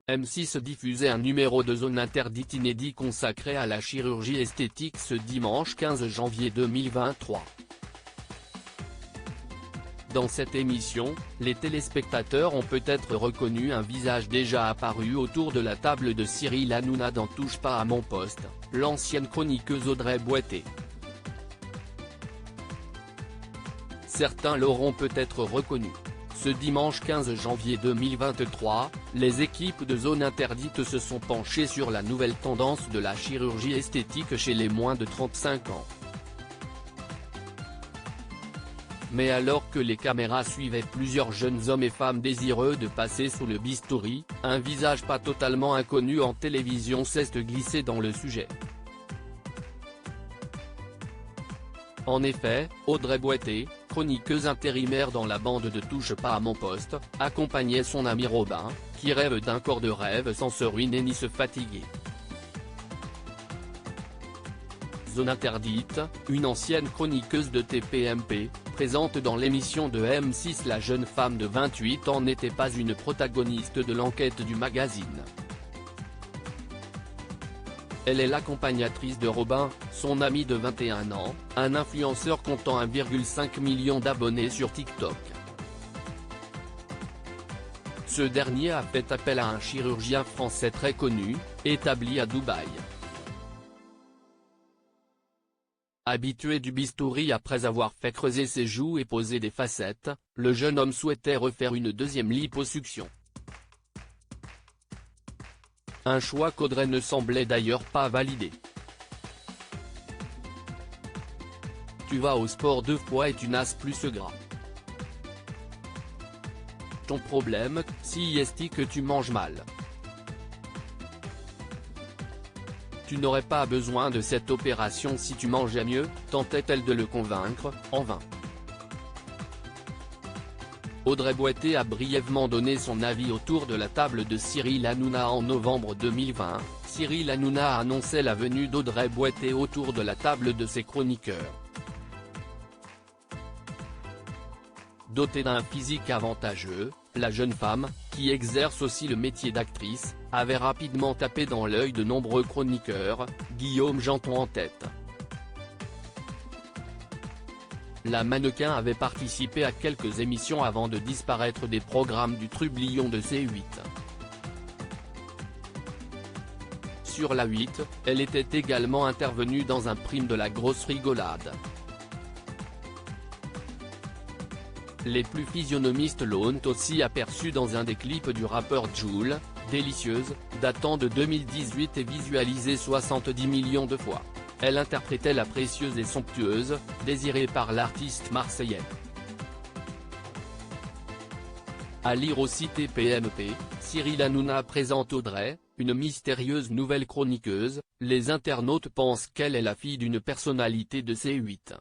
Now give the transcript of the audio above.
M6 diffusait un numéro de Zone Interdite inédit consacré à la chirurgie esthétique ce dimanche 15 janvier 2023. Dans cette émission, les téléspectateurs ont peut-être reconnu un visage déjà apparu autour de la table de Cyril Hanouna dans Touche pas à mon poste, l'ancienne chroniqueuse Audrey Boité. Certains l'auront peut-être reconnu. Ce dimanche 15 janvier 2023, les équipes de Zone Interdite se sont penchées sur la nouvelle tendance de la chirurgie esthétique chez les moins de 35 ans. Mais alors que les caméras suivaient plusieurs jeunes hommes et femmes désireux de passer sous le bistouri, un visage pas totalement inconnu en télévision s'est glissé dans le sujet. En effet, Audrey Boité, chroniqueuse intérimaire dans la bande de Touche pas à mon poste, accompagnait son ami Robin, qui rêve d'un corps de rêve sans se ruiner ni se fatiguer. Zone Interdite, une ancienne chroniqueuse de TPMP, présente dans l'émission de M6. La jeune femme de 28 ans n'était pas une protagoniste de l'enquête du magazine. Elle est l'accompagnatrice de Robin, son ami de 21 ans, un influenceur comptant 1,5 million d'abonnés sur TikTok. Ce dernier a fait appel à un chirurgien français très connu, établi à Dubaï. Habitué du bistouri après avoir fait creuser ses joues et poser des facettes, le jeune homme souhaitait refaire une deuxième liposuction. Un choix qu'Audrey ne semblait d'ailleurs pas valider. Tu vas au sport 2 fois et tu nasses plus gras. Ton problème, si est que tu manges mal. Tu n'aurais pas besoin de cette opération si tu mangeais mieux, tentait-elle de le convaincre, en vain. Audrey Boité a brièvement donné son avis autour de la table de Cyril Hanouna en novembre 2020. Cyril Hanouna annonçait la venue d'Audrey Boité autour de la table de ses chroniqueurs. Dotée d'un physique avantageux, la jeune femme, qui exerce aussi le métier d'actrice, avait rapidement tapé dans l'œil de nombreux chroniqueurs, Guillaume Janton en tête. La mannequin avait participé à quelques émissions avant de disparaître des programmes du trublion de C8. Sur la 8, elle était également intervenue dans un prime de la grosse rigolade. Les plus physionomistes l'ont aussi aperçue dans un des clips du rappeur Jul, Délicieuse, datant de 2018 et visualisé 70 millions de fois. Elle interprétait la précieuse et somptueuse, désirée par l'artiste marseillais. À lire aussi TPMP, Cyril Hanouna présente Audrey, une mystérieuse nouvelle chroniqueuse. Les internautes pensent qu'elle est la fille d'une personnalité de C8.